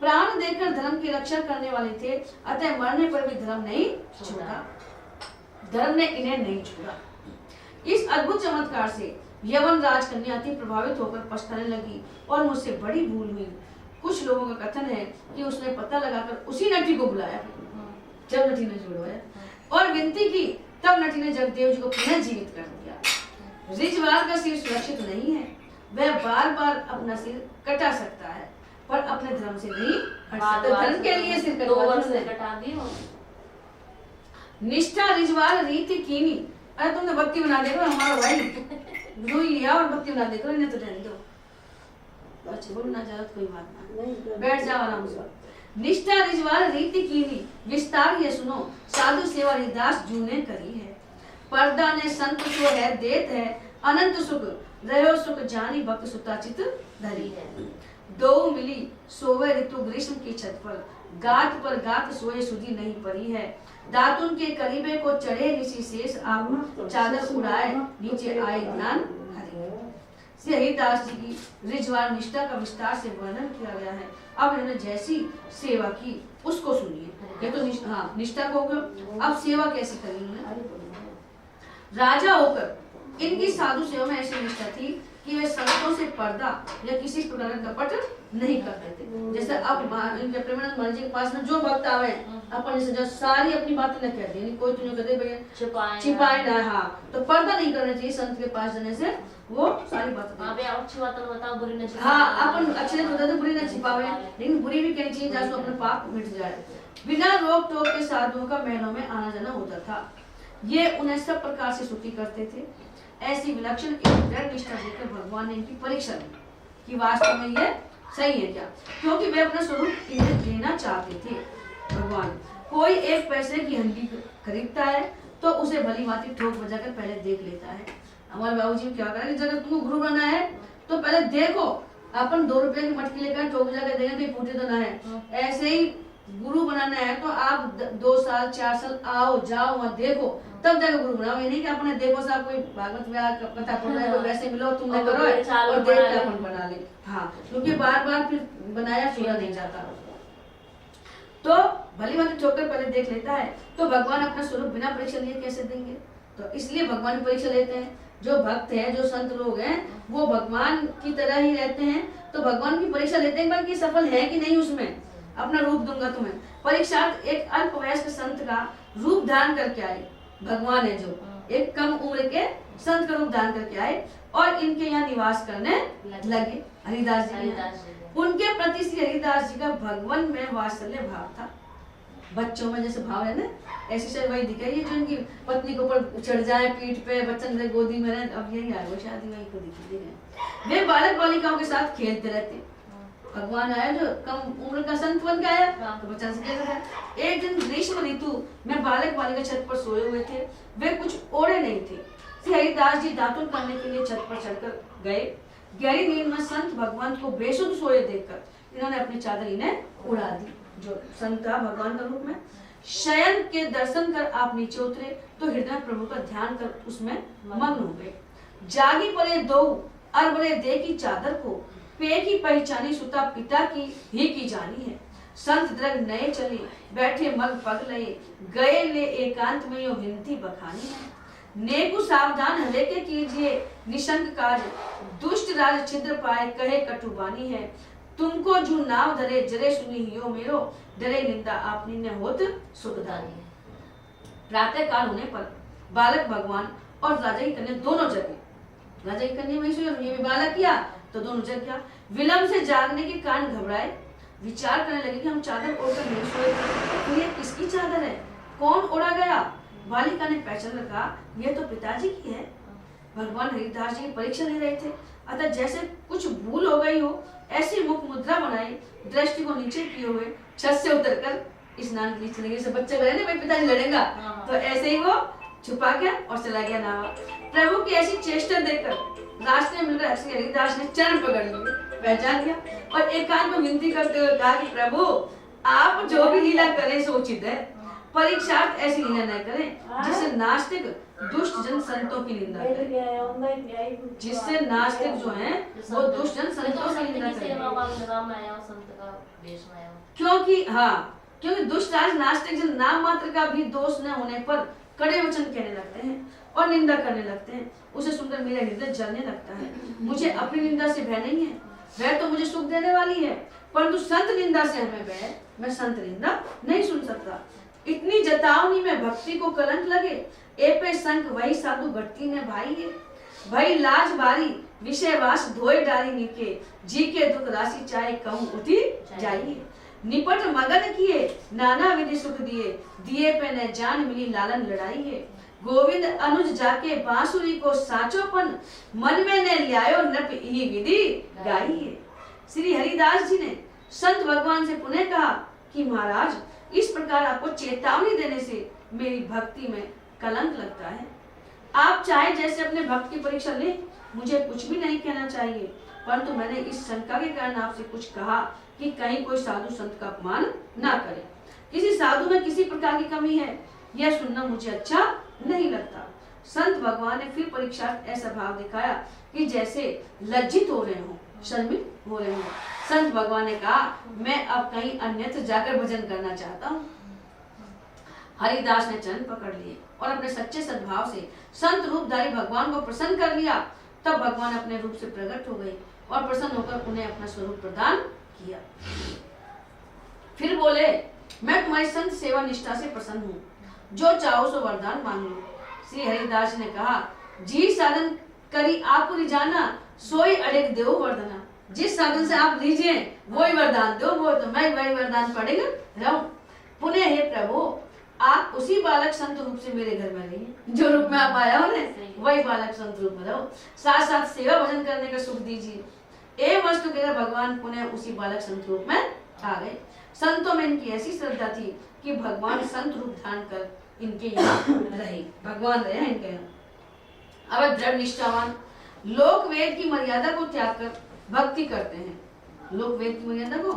प्राण देकर धर्म की रक्षा करने वाले थे, अतः मरने पर भी धर्म नहीं छोड़ा, धर्म ने इन्हें नहीं छोड़ा। इस अद्भुत चमत्कार से यवन राजकन्या अति प्रभावित होकर पछताने लगी और मुझसे बड़ी भूल हुई। कुछ लोगों का कथन है कि उसने पता लगाकर उसी नटी को बुलाया जब नटी ने छुड़वाया और विनती की, तब नटी ने जगदेव जी को पुनः जीवित कर दिया। रिजवाल का सिर सुरक्षित नहीं है, वह बार बार अपना सिर कटा सकता है पर अपने धर्म से नहीं हट सकता। धर्म के लिए सिर कटा दिया। निष्ठा रिजवाल रीति कीनी। अरे तुमने भक्ति बना देखो हमारा भाई रोई लिया और भक्ति बना देखो, इन्हें तो रहने दो। अच्छा बोलना चाहत कोई बात ना, बैठ जाओ आराम से। निष्ठा रिजवाल रीति कीनी, विस्तार ये सुनो, साधु सेवा हरिदास जू ने करी है। पर्दा ने संत सो है देत है, अनंत सुख रहो सुख जानी भक्त सुताचित धरी है। दो मिली सोवे ऋतु ग्रीष्म की छत पर, गात पर गात सोए सुधी नहीं परी है। दातुन के करीबे को चढ़े ऋषि शेष, आप चादर उड़ाए नीचे आए ध्यान हरि। श्री हरिदास जी की रिजवाल निष्ठा का विस्तार से वर्णन किया गया है। अब इन्होंने जैसी सेवा की उसको सुनिए। ये तो निष्ठा को हो गया, अब सेवा कैसे करी इन्होंने। राजा होकर इनकी साधु सेवा में ऐसी निष्ठा थी कि वे संतों से पर्दा या किसी प्रकार का कपट नहीं करते थे। जैसे अब इनके प्रेमानंद महाराज जी के पास में जो भक्त आवे अपन जैसे जो सारी अपनी बातें न कह दी, कोई तुझे कहते भैया छिपाए ना, हाँ तो पर्दा नहीं करना चाहिए संत के पास जाने से, वो सारी बातें अच्छी बातें बताओ, बुरी न छिपाओ। हाँ अपन अच्छे से बताते बुरी न छिपावे, लेकिन बुरी भी कहनी चाहिए जैसे अपने पाप मिट जाए। बिना रोक टोक के साधुओं का महलों में आना जाना होता था। ये उन्हें सब प्रकार से सुखी करते थे। ऐसी विलक्षण दृढ़ निष्ठा देकर भगवान ने इनकी परीक्षा ली कि वास्तव में ये सही है क्या, क्योंकि वे अपना स्वरूप इन्हें देना चाहते थे। भगवान कोई एक पैसे की हंडी खरीदता है तो उसे भली भांति ठोक बजाकर पहले देख लेता है। हमारे बाबूजी क्या करें कि अगर तुमको गुरु बनना है तो पहले देखो, अपन 2 रुपए की मटकी लेकर ठोक बजा कर देंगे कहीं फूटे तो ना है। ऐसे ही गुरु बनाना है तो आप 2 साल 4 साल आओ जाओ वहाँ देखो, तब जाकर गुरु बनाओ। ये नहीं कि अपने देखो साहब कोई भागवत में पता पड़ रहा है वैसे मिलो तुमने करो और देख के अपन बना ले। हाँ क्योंकि बार बार फिर बनाया पूरा नहीं जाता। तो भली भांति ठोकर पहले देख लेता है, तो भगवान अपना स्वरूप बिना परीक्षा लिए कैसे देंगे। तो इसलिए भगवान परीक्षा लेते हैं। जो भक्त हैं जो संत लोग हैं वो भगवान की तरह ही रहते हैं, तो भगवान की परीक्षा लेते हैं कि सफल है कि नहीं, उसमें अपना रूप दूंगा तुम्हें। परीक्षार्थ एक अल्पवयस्क संत का रूप धारण करके आए। भगवान है जो एक कम उम्र के संत का रूप धारण करके आए और इनके यहाँ निवास करने लगे। हरिदास जी उनके प्रति श्री हरिदास जी का भगवान में वात्सल्य भाव था। बच्चों में जैसे भाव है ना, ऐसी शायद वही दिखाई है जो उनकी पत्नी के ऊपर चढ़ जाए पीठ पे, बच्चन गोदी में रहे। अब यही आए वो शादी वही को दिखी है। वे बालक बालिकाओं के साथ खेलते रहते। भगवान आया जो कम उम्र का संत बन के आया तो बच्चा से खेल रहा है। एक दिन ग्रीष्म ऋतु में बालक बालिका छत पर सोए हुए थे। वे कुछ ओढ़े नहीं थे। श्री हरिदास जी दातुन करने के लिए छत पर चढ़कर गए। गहरी नींद में संत भगवान को बेसुध सोए देखकर इन्होंने अपनी चादर इन्हें उड़ा दी। जो संत था भगवान का रूप में, शयन के दर्शन कर आप नीचे उतरे तो हृदय प्रभु का ध्यान कर उसमें मग्न हो गए। जागी पड़े दो अरबरे दे की चादर को, पे की पहचानी सुता पिता की ही की जानी है। संत द्रग नए चले बैठे मग पग लए, गए ले एकांत में यो विनती बखानी है। नेकु सावधान हलेके कीजिए निशंक कार्य, दुष्ट राज छिद्र पाए कहे कटुबानी है। तुमको जो नाव धरे जरे सुनी यो मेरो, डरे निंदा आपनी ने होत सुखदानी। प्रातः काल होने पर बालक भगवान और राजा की कन्या दोनों जगे। राजा की कन्या वही सोई, ये भी बालक किया तो दोनों जग गया। विलंब से जागने के कारण घबराए, विचार करने लगे कि हम चादर ओढ़कर नहीं सोए थे, तो ये किसकी चादर है, कौन ओढ़ा गया। बालिका ने पहचान रखा ये तो पिताजी की है। भगवान हरिदास जी की परीक्षा ले रहे थे, अतः जैसे कुछ भूल हो गई हो ऐसी मुख मुद्रा बनाई, दृष्टि को नीचे किए हुए छत से उतरकर स्नान के लिए चले गए। जैसे बच्चे करे ना भाई पिताजी लड़ेगा, तो ऐसे ही वो छुपा के और चला गया नावा। प्रभु की ऐसी चेष्टा देखकर रास्ते में मिलकर श्री हरिदास ने चरण पकड़ लिए, पहचान लिया और एकांत में विनती करते हुए कहा कि प्रभु आप जो भी लीला करें सो उचित है, परीक्षार्थ ऐसी लीला न करें जिससे नास्तिक दुष्ट जन संतों की निंदा करें। जिससे नास्तिक जो हैं वो दुष्ट जन संतों की निंदा करें। क्योंकि क्योंकि दुष्ट आज नास्तिक जन नाम मात्र का भी दोष न होने पर कड़े वचन कहने लगते हैं और निंदा करने लगते हैं। उसे सुनकर मेरा हृदय जलने लगता है। मुझे अपनी निंदा से भय नहीं है, वह तो मुझे सुख देने वाली है, परंतु संत निंदा से हमें भय, मैं संत निंदा नहीं सुन सकता। इतनी जतावनी में भक्ति को कलंक लगे, एपे संक वही साधु भक्ति में भाई है। भाई लाज बारी विषयवास धोए डाली निके, जी के दुख राशि चाहे कहूँ उठी जाइए। निपट मगन किए नाना विधि सुख दिए, दिए पे न जान मिली लालन लड़ाई है। गोविंद अनुज जाके बांसुरी को साचोपन, मन में न ल्यायो नप ही विधि गाई है। श्री हरिदास जी ने संत भगवान से पुनः कहा कि महाराज, इस प्रकार आपको चेतावनी देने से मेरी भक्ति में कलंक लगता है। आप चाहे जैसे अपने भक्त की परीक्षा लें, मुझे कुछ भी नहीं कहना चाहिए, परंतु मैंने इस शंका के कारण आपसे कुछ कहा कि कहीं कोई साधु संत का अपमान ना करे। किसी साधु में किसी प्रकार की कमी है, यह सुनना मुझे अच्छा नहीं लगता। संत भगवान ने फिर परीक्षार्थ ऐसा भाव दिखाया कि जैसे लज्जित हो रहे हो, शर्मित हो रहे हो। संत भगवान ने कहा, मैं अब कहीं अन्यत्र जाकर भजन करना चाहता हूँ। हरिदास ने चरण पकड़ लिए और अपने सच्चे सद्भाव से संत रूपधारी भगवान को प्रसन्न कर लिया। तब भगवान अपने रूप से प्रकट हो गए और प्रसन्न होकर उन्हें अपना स्वरूप प्रदान किया। फिर बोले, मैं तुम्हारी संत सेवा निष्ठा से प्रसन्न हूँ, जो चाहो सो वरदान मांग लो। श्री हरिदास ने कहा, जी साधन करी आप रिजाना, सोई अड़ेक देव वरदाना। जिस साधन से आप लीजिए वही वरदान दो, वो तो मैं वही वरदान पढ़ेगा रहूं। पुनः हे प्रभु, आप उसी बालक संत रूप से मेरे घर में रहिए, जो रूप में आप आया हो ना, वही बालक संत रूप में रहो। साथ साथ सेवा भजन करने का सुख दीजिए। एवं वस्तु कहकर भगवान पुनः उसी बालक संत रूप में आ गए। संतों में इनकी ऐसी श्रद्धा थी कि भगवान संत रूप धारण कर इनके यहाँ रहे, भगवान रहे इनके यहाँ। अब दृढ़ निष्ठावान लोक वेद की मर्यादा को त्याग कर भक्ति करते हैं। लोक वेद की मर्यादा को